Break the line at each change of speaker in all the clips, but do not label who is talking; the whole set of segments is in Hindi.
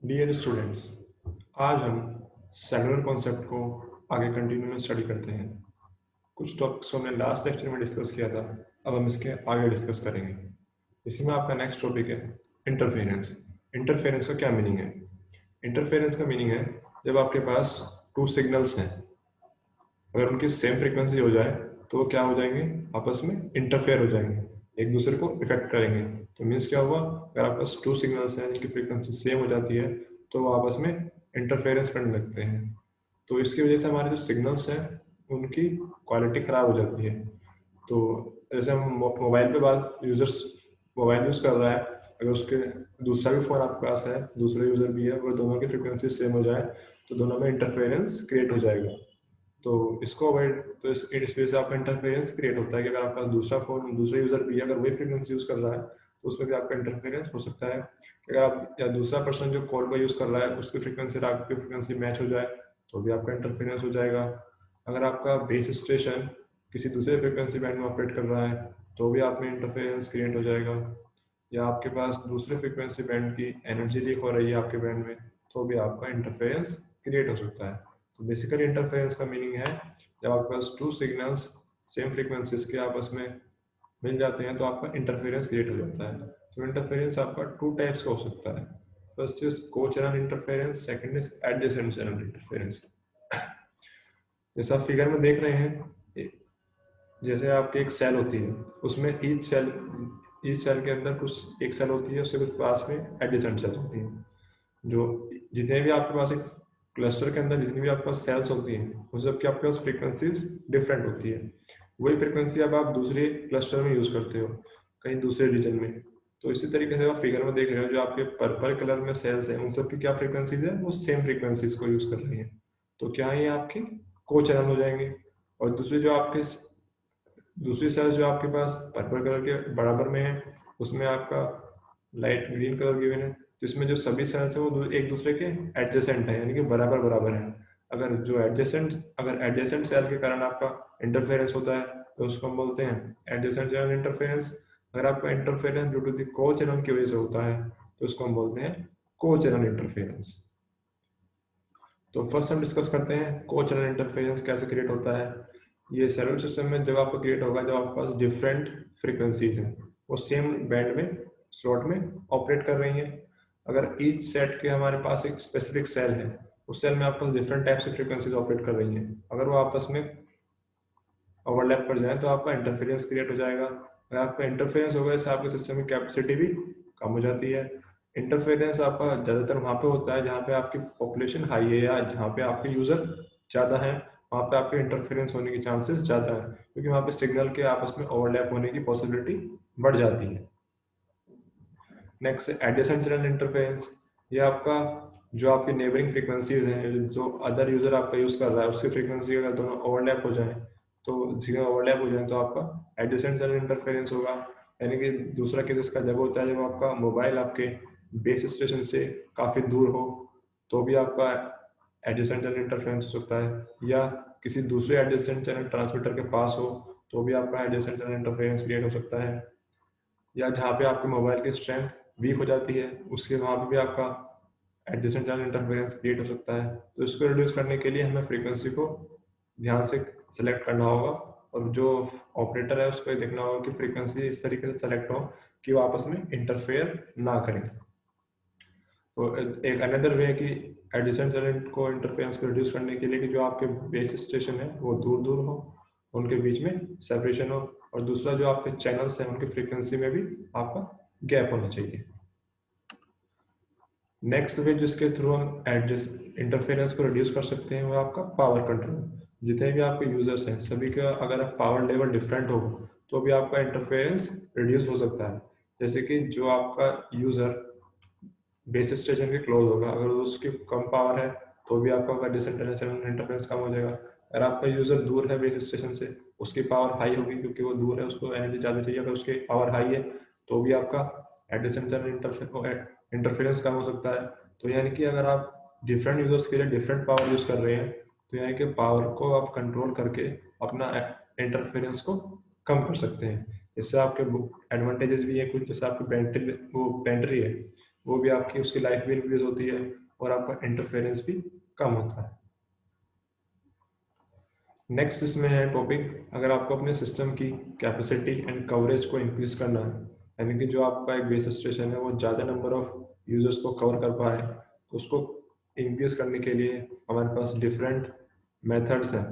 डियर स्टूडेंट्स, आज हम सेलुलर कॉन्सेप्ट को आगे कंटिन्यू में स्टडी करते हैं। कुछ टॉपिक्स को हमने लास्ट लेक्चर में डिस्कस किया था, अब हम इसके आगे डिस्कस करेंगे। इसमें आपका नेक्स्ट टॉपिक है इंटरफेरेंस। इंटरफेरेंस का क्या मीनिंग है? इंटरफेरेंस का मीनिंग है जब आपके पास टू सिग्नल्स हैं, अगर उनकी सेम फ्रीक्वेंसी हो जाए तो वो क्या हो जाएंगे, आपस में इंटरफेयर हो जाएंगे, एक दूसरे को इफेक्ट करेंगे। तो मीन्स क्या हुआ, अगर आपके पास टू सिग्नल्स हैं जिनकी फ्रीक्वेंसी सेम हो जाती है तो वो आपस में इंटरफेरेंस करने लगते हैं। तो इसकी वजह से हमारे जो सिग्नल्स हैं उनकी क्वालिटी ख़राब हो जाती है। तो जैसे हम मोबाइल पे बात, यूजर्स मोबाइल यूज़ कर रहा है, अगर उसके दूसरा भी फ़ोन आपके पास है, दूसरा यूज़र भी है, अगर दोनों की फ्रीक्वेंसी सेम हो जाए तो दोनों में इंटरफेरेंस क्रिएट हो जाएगा। तो इसको अवॉइड, तो इस वजह से आपका इंटरफेरेंस क्रिएट होता है कि अगर आपका दूसरा फोन, दूसरा यूजर भी अगर वही फ्रीक्वेंसी यूज कर रहा है तो उसमें भी आपका इंटरफेरेंस हो सकता है। अगर आप या दूसरा पर्सन जो कॉल का यूज कर रहा है उसकी फ्रीक्वेंसी और आपकी फ्रीक्वेंसी मैच हो जाए तो भी आपका इंटरफेरेंस हो जाएगा। अगर आपका बेस स्टेशन किसी दूसरे फ्रीक्वेंसी बैंड में ऑपरेट कर रहा है तो भी आप में इंटरफेरेंस क्रिएट हो जाएगा। या आपके पास दूसरे फ्रीक्वेंसी बैंड की एनर्जी लीक हो रही है आपके बैंड में तो भी आपका इंटरफेरेंस क्रिएट हो सकता है। तो बेसिकली इंटरफेरेंस का मीनिंग है जब आपके पास टू सिग्नल्स सेम फ्रीक्वेंसीज के आपस में मिल जाते हैं तो आपका इंटरफेरेंस क्रिएट हो जाता है। तो इंटरफेरेंस आपका टू टाइप्स का हो सकता है। फर्स्ट इज को channel interference, second is adjacent channel interference. जैसा आप फिगर में देख रहे हैं, जैसे आपकी एक सेल होती है, उसमें ईच सेल के अंदर कुछ एक सेल होती है, उससे कुछ पास में एडजेसेंट सेल होती है। जो जितने भी आपके पास एक क्लस्टर के अंदर जितनी भी आपके पास सेल्स होती हैं उन सब की आपके पास फ्रीक्वेंसीज डिफरेंट होती है। वही फ्रीक्वेंसी अब आप दूसरे क्लस्टर में यूज करते हो, कहीं दूसरे रीजन में। तो इसी तरीके से आप फिगर में देख रहे हो, जो आपके पर्पल कलर में सेल्स हैं उन सब की क्या फ्रीक्वेंसीज है, वो सेम फ्रीक्वेंसीज को यूज कर रही है। तो क्या ये आपके को चैनल हो जाएंगे। और दूसरी सेल्स जो आपके पास पर्पल कलर के बराबर में है, उसमें आपका लाइट ग्रीन कलर गिवन है, जिसमें जो सभी सेल्स हैं वो एक दूसरे के एडजेसेंट है, यानी कि बराबर बराबर है। अगर एडजेसेंट सेल के कारण आपका इंटरफेरेंस होता है तो उसको हम बोलते हैं एडजेसेंट चैनल इंटरफेरेंस। अगर आपका इंटरफेरेंस ड्यू टू द को चैनल की वजह से होता है तो उसको हम बोलते हैं को चैनल इंटरफेरेंस। तो फर्स्ट हम डिस्कस करते हैं को चैनल इंटरफेरेंस कैसे क्रिएट होता है। ये सेलुलर सिस्टम में जब आपको क्रिएट होगा जब आपके पास डिफरेंट फ्रीक्वेंसीज हैं, वो सेम बैंड में स्लॉट में ऑपरेट कर रही हैं। अगर ईच सेट के हमारे पास एक स्पेसिफिक सेल है, उस सेल में आपके पास डिफरेंट टाइप से फ्रीक्वेंसीज ऑपरेट कर रही हैं, अगर वो आपस में ओवरलैप कर जाए तो आपका इंटरफेरेंस क्रिएट हो जाएगा। अगर आपका इंटरफेरेंस होगा इससे आपके सिस्टम की कैपेसिटी भी कम हो जाती है। इंटरफेरेंस आपका ज़्यादातर वहाँ पे होता है जहाँ पे आपकी पॉपुलेशन हाई है या जहाँ पे आपके यूज़र ज़्यादा हैं, वहाँ पे आपके इंटरफेरेंस होने की चांसेस ज़्यादा है, क्योंकि वहाँ पे सिग्नल के आपस में ओवरलैप होने की पॉसिबिलिटी बढ़ जाती है। Next adjacent channel interference. ये आपका जो आपकी नेबरिंग फ्रीक्वेंसीज हैं, जो अदर यूज़र आपका यूज़ कर रहा है उसकी फ्रीक्वेंसी अगर दोनों ओवरलैप हो जाए तो सिग्नल ओवरलैप हो जाए तो आपका एडजेसेंट चैनल इंटरफेरेंस होगा। यानी कि दूसरा केस इसका जब होता है जब आपका मोबाइल आपके बेस स्टेशन से काफ़ी दूर हो तो भी आपका एडजेसेंट चैनल इंटरफेरेंस हो सकता है, या किसी दूसरे एडजेसेंट चैनल ट्रांसमीटर के पास हो तो भी आपका एडजेसेंट चैनल इंटरफेरेंस क्रिएट हो सकता है। या जहाँ पे आपके मोबाइल की स्ट्रेंथ वीक हो जाती है उसके वहाँ पे भी आपका एडजेसेंट चैनल इंटरफेरेंस क्रिएट हो सकता है। तो इसको रिड्यूस करने के लिए हमें फ्रीक्वेंसी को ध्यान से सेलेक्ट करना होगा, और जो ऑपरेटर है उसको ये देखना होगा कि फ्रीक्वेंसी इस तरीके से सेलेक्ट हो कि वो आपस में इंटरफेयर ना करें। तो एक अनदर वे है कि एडिशन चैनल को इंटरफेरेंस को रिड्यूस करने के लिए कि जो आपके बेस स्टेशन है वो दूर दूर हो, उनके बीच में सेपरेशन हो, और दूसरा जो आपके चैनल्स हैं उनकी फ्रीक्वेंसी में भी आपका गैप होना चाहिए। नेक्स्ट वे जिसके थ्रू हम एडजस्ट इंटरफेरेंस को रिड्यूस कर सकते हैं वो आपका पावर कंट्रोल। जितने भी आपके यूजर्स हैं सभी का अगर पावर लेवल डिफरेंट हो तो भी आपका इंटरफेरेंस रिड्यूस हो सकता है। जैसे कि जो आपका यूजर बेस स्टेशन के क्लोज होगा, अगर उसकी कम पावर है तो भी आपका डिसइंटरनेशनल इंटरफेरेंस कम हो जाएगा। अगर आपका यूजर दूर है बेस स्टेशन से, उसकी पावर हाई होगी क्योंकि वो दूर है, उसको एनर्जी ज़्यादा चाहिए, अगर उसकी पावर हाई है तो भी आपका डिसइंटरनेशनल इंटरफेरेंस कम हो सकता है। तो यानी कि अगर आप डिफरेंट यूजर्स के लिए डिफरेंट पावर यूज़ कर रहे हैं तो यानी कि पावर को आप कंट्रोल करके अपना इंटरफेरेंस को कम कर सकते हैं। इससे आपके एडवांटेजेस भी है कुछ, जैसे आपकी बैटरी है, वो भी आपकी उसकी लाइफ भी इंक्रीज होती है और आपका इंटरफेरेंस भी कम होता है। नेक्स्ट इसमें है टॉपिक, अगर आपको अपने सिस्टम की कैपेसिटी एंड कवरेज को इंक्रीज करना है, यानी कि जो आपका एक बेस स्टेशन है वो ज़्यादा नंबर ऑफ यूजर्स को कवर कर पाए, तो उसको इंक्रीज करने के लिए हमारे पास डिफरेंट मेथड्स हैं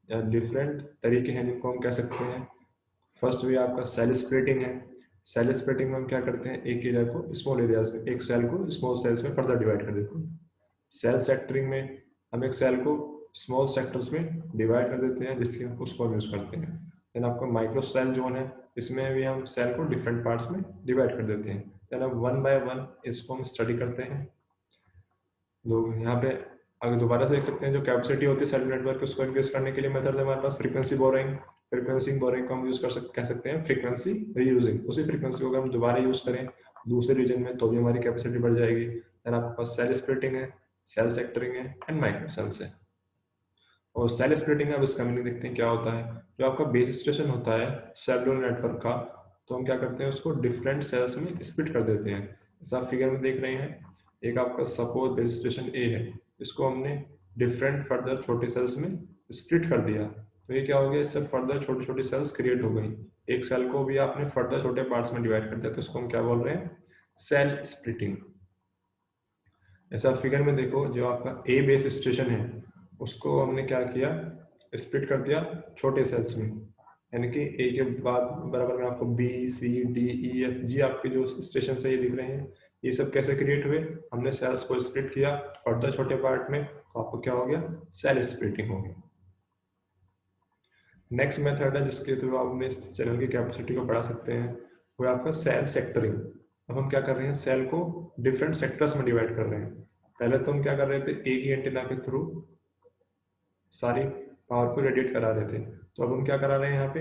या डिफरेंट तरीके हैं जिनको हम कह सकते हैं। फर्स्ट वे आपका सेल स्प्लिटिंग है। सेल स्प्लिटिंग में हम क्या करते हैं, एक एरिया को स्मॉल एरियाज में, एक सेल को स्मॉल सेल्स में फर्दर डिवाइड कर देते हैं। सेल सेक्टरिंग में हम एक सेल को स्मॉल सेक्टर्स में डिवाइड कर देते हैं, जिसके उसको हम यूज़ करते हैं। देन आपका माइक्रो सेल जोन है, इसमें भी हम सेल को डिफरेंट पार्ट्स में डिवाइड कर देते हैं। देन अब वन बाय वन इसको हम स्टडी करते हैं। लोग यहाँ पे अगर दोबारा से देख सकते हैं, जो कैपेसिटी होती है सेल नेटवर्क उसको इंक्रीज करने के लिए मेथड है हमारे पास फ्रीक्वेंसी बोरोइंग। फ्रीक्वेंसी बोरोइंग को हम यूज कह सकते हैं फ्रीक्वेंसी रीयूजिंग। उसी फ्रीक्वेंसी को अगर हम दोबारा यूज करें दूसरे रीजन में तो भी हमारी कैपेसिटी बढ़ जाएगी। देन आपके पास सेल स्प्लिटिंग है, सेल सेक्टरिंग है एंड माइक्रो सेल्स है। और सेल स्प्लिटिंग अब इसका मीनिंग देखते हैं क्या होता है। जो आपका बेस स्टेशन होता है सेलुलर नेटवर्क का, तो हम क्या करते हैं उसको डिफरेंट सेल्स में स्प्लिट कर देते हैं। जैसा आप फिगर में देख रहे हैं, एक आपका सपोज बेस स्टेशन ए है, इसको हमने डिफरेंट फर्दर छोटे सेल्स में स्प्लिट कर दिया, तो ये क्या हो गया, इससे फर्दर छोटी छोटी सेल्स क्रिएट हो गई। एक सेल को भी आपने फर्दर छोटे पार्ट्स में डिवाइड कर दिया, तो इसको हम क्या बोल रहे हैं, सेल स्प्लिटिंग। ऐसा फिगर में देखो, जो आपका ए बेस स्टेशन है उसको हमने क्या किया, स्प्लिट कर दिया छोटे सेल्स में, यानी कि ए के बाद बराबर में आपको B C D E F G आपके जो स्टेशन है ये दिख रहे हैं। ये सब कैसे क्रिएट हुए, हमने सेल्स को स्प्लिट किया फर्दर छोटे पार्ट में, तो आपको क्या हो गया, सेल स्प्लिटिंग हो गई। नेक्स्ट मेथड है जिसके थ्रू आप अपने चैनल की कैपेसिटी को बढ़ा सकते हैं, वो है आपका सेल सेक्टरिंग। अब हम क्या कर रहे हैं, सेल को डिफरेंट सेक्टर्स में डिवाइड कर रहे हैं। पहले तो हम क्या कर रहे थे, एक ही एंटीना के थ्रू सारी पावर को रेडिएट करा रहे थे, तो अब हम क्या करा रहे हैं, यहाँ पे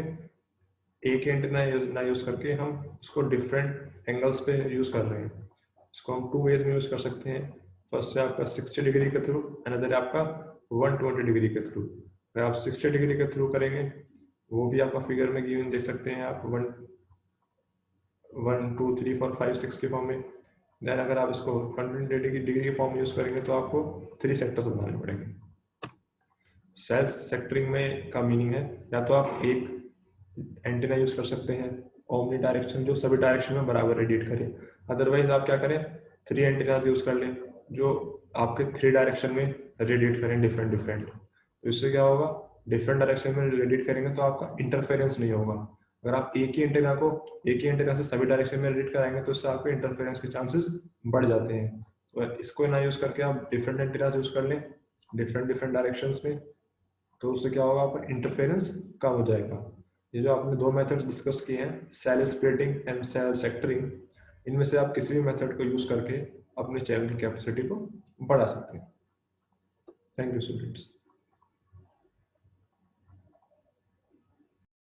एक ही एंटीना ना यूज करके हम उसको डिफरेंट एंगल्स पे यूज कर रहे हैं। इसको हम टू वेज में यूज कर सकते हैं। फर्स्ट है आपका 60 डिग्री के थ्रू, अनदर है आपका 120 डिग्री के थ्रू। अगर आप 60 डिग्री के थ्रू करेंगे, वो भी आपका फिगर में गिवन देख सकते हैं आप, 1 2 3 4 5 6 के फॉर्म में। देन अगर आप इसको 120 डिग्री के फॉर्म में यूज करेंगे तो आपको 3 सेक्टर्स बनाने पड़ेंगे। सेल सेक्टरिंग में का मीनिंग है, या तो आप एक एंटीना यूज कर सकते हैं ओमनी डायरेक्शन जो सभी डायरेक्शन में बराबर रेडिएट करे, अदरवाइज आप क्या करें, 3 एंटीनाज यूज कर लें जो आपके 3 डायरेक्शन में रेडिएट करें डिफरेंट डिफरेंट। तो इससे क्या होगा, डिफरेंट डायरेक्शन में रेडिएट करेंगे तो आपका इंटरफेरेंस नहीं होगा। अगर आप एक ही एंटीना से सभी डायरेक्शन में रेडिएट कराएंगे तो इससे आपके इंटरफेरेंस के चांसेस बढ़ जाते हैं। तो इसको ना यूज करके आप डिफरेंट एंटीनाज यूज कर लें डिफरेंट डिफरेंट डायरेक्शंस में, तो उससे क्या होगा, आपका इंटरफेरेंस कम हो जाएगा। ये जो आपने दो मेथड्स डिस्कस किए हैं, सेल स्प्लिटिंग एंड सेल सेक्टरिंग, इनमें से आप किसी भी मेथड को यूज करके अपने चैनल की कैपेसिटी को बढ़ा सकते हैं। Thank you students.